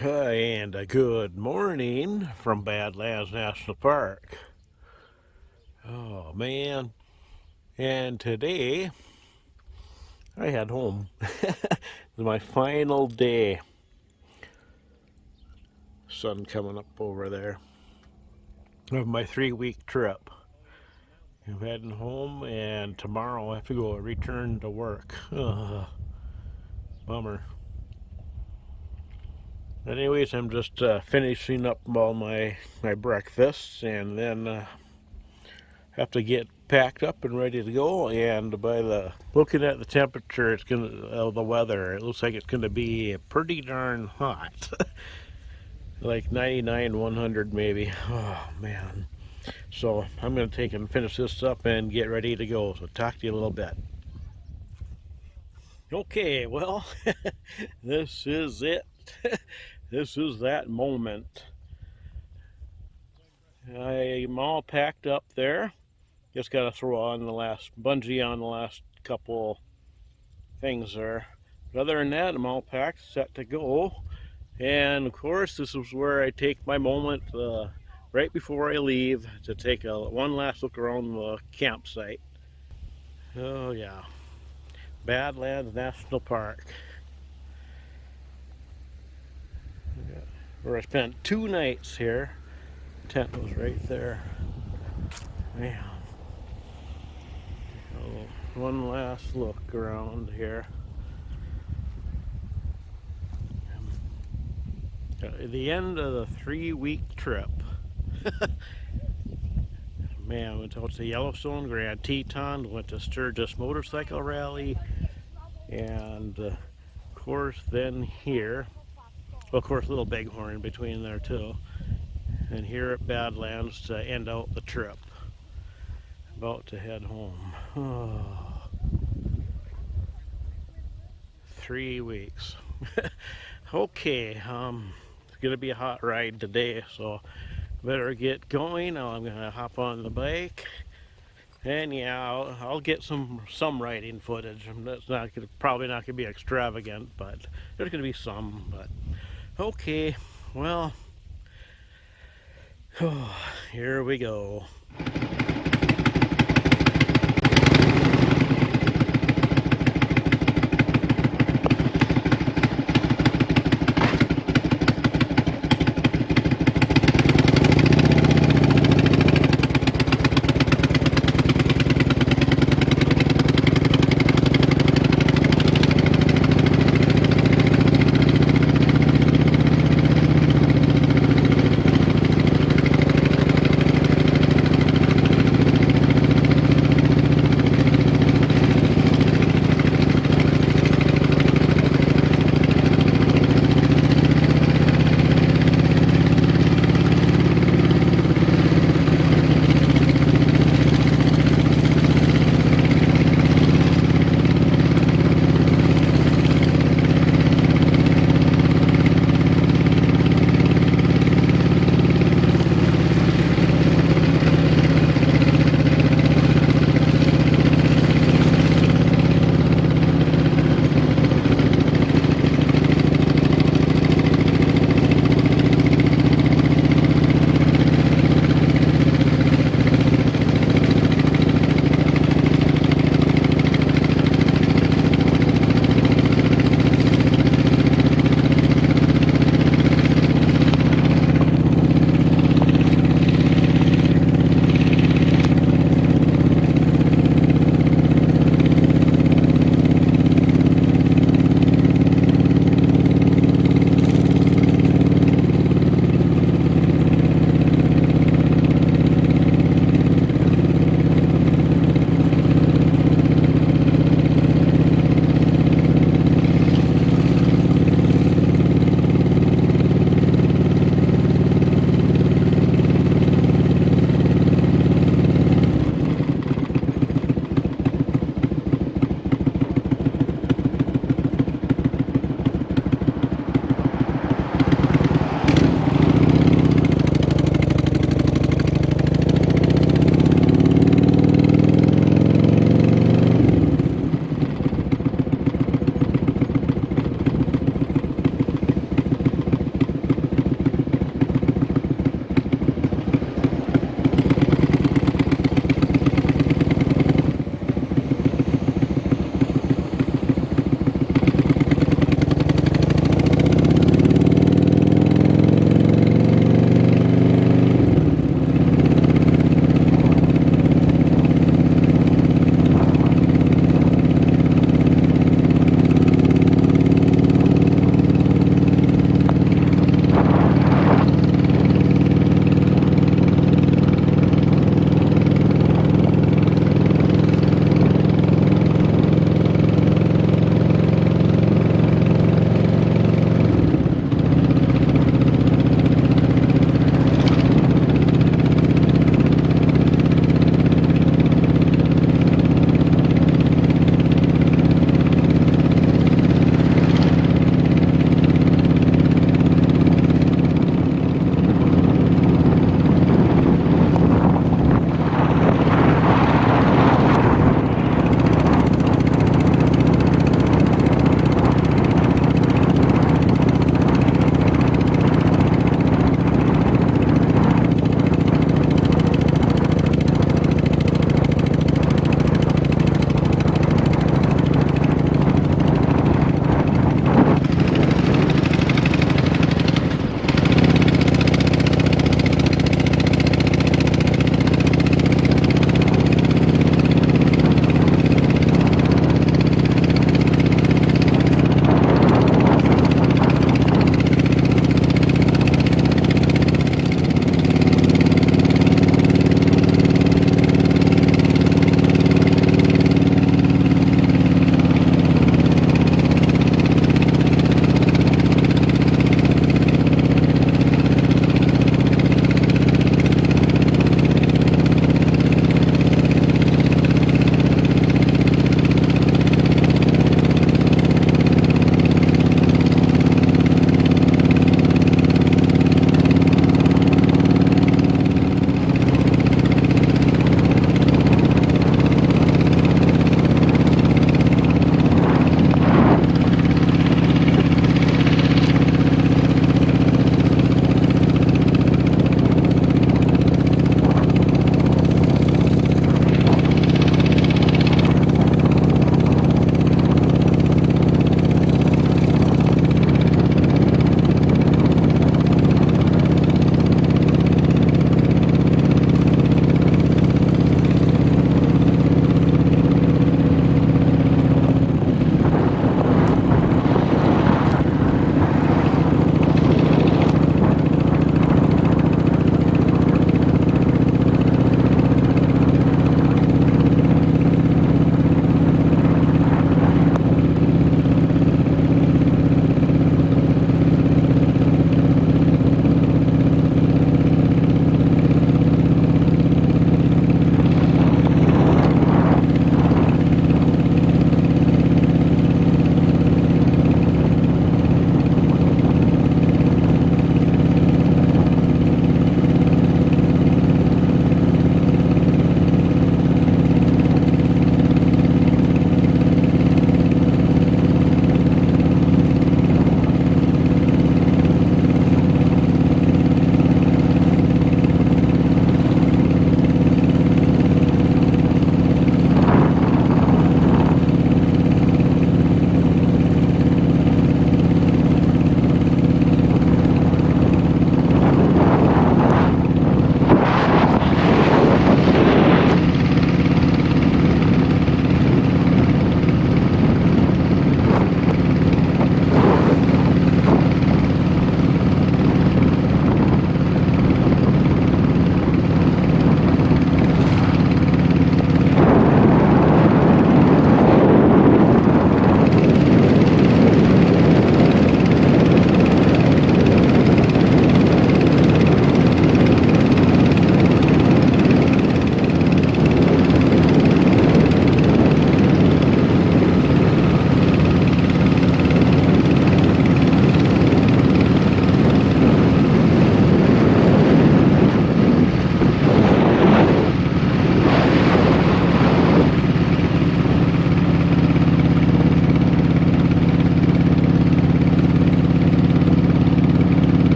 Hi, and a good morning from Badlands National Park. Oh man, and today I head home. It's my final day. Sun coming up over there of my 3 week trip. I'm heading home, and tomorrow I have to go return to work. Bummer. Anyways, I'm just finishing up all my breakfast, and then have to get packed up and ready to go. And by the looking at the temperature, it's gonna the weather. It looks like it's gonna be pretty darn hot, like 99, 100 maybe. Oh man! So I'm gonna take and finish this up and get ready to go. So talk to you a little bit. Okay, well, this is it. This is that moment. I'm all packed up there. Just got to throw on the last bungee on the last couple things there. But other than that, I'm all packed, set to go. And of course, this is where I take my moment right before I leave to take one last look around the campsite. Oh yeah, Badlands National Park, where I spent 2 nights here. Tent was right there. Man, so one last look around here. The end of the 3 week trip. Man, went out to Yellowstone, Grand Teton, went to Sturgis Motorcycle Rally, and of course then here, well, of course Little Bighorn in between there too, and here at Badlands to end out the trip. About to head home. Oh, 3 weeks. Okay, it's gonna be a hot ride today, so better get going. Now I'm gonna hop on the bike. And yeah, I'll get some riding footage. That's probably not gonna be extravagant, but there's gonna be some. But okay, well, here we go.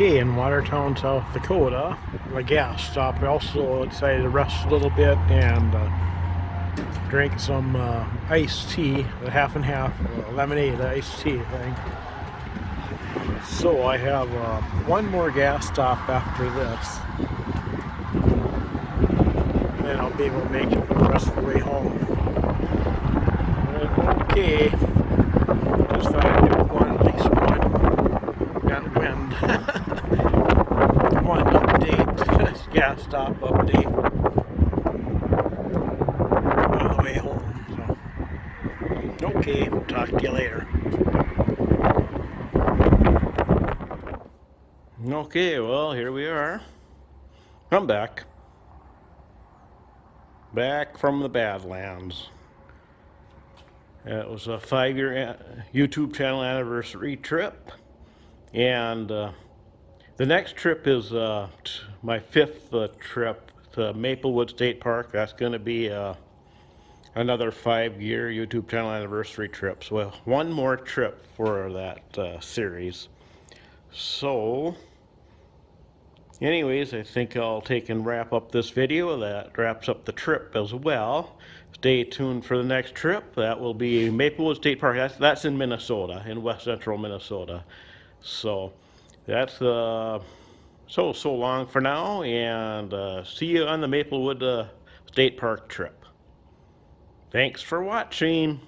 Okay, in Watertown, South Dakota, a gas stop. I also decided to rest a little bit and drink some iced tea, a half and half, lemonade iced tea thing. So I have one more gas stop after this, and then I'll be able to make it the rest of the way home. Okay, just thought I'd do at least one wind, one update, gas stop update on the way home. So, okay, talk to you later. Okay, well, here we are. I'm back. Back from the Badlands. It was a 5-year YouTube channel anniversary trip. And the next trip is my 5th trip to Maplewood State Park. That's going to be another 5-year YouTube channel anniversary trip. So one more trip for that series. So anyways, I think I'll take and wrap up this video. That wraps up the trip as well. Stay tuned for the next trip. That will be Maplewood State Park. That's in Minnesota, in west central Minnesota. So that's so long for now, and see you on the Maplewood State Park trip. Thanks for watching.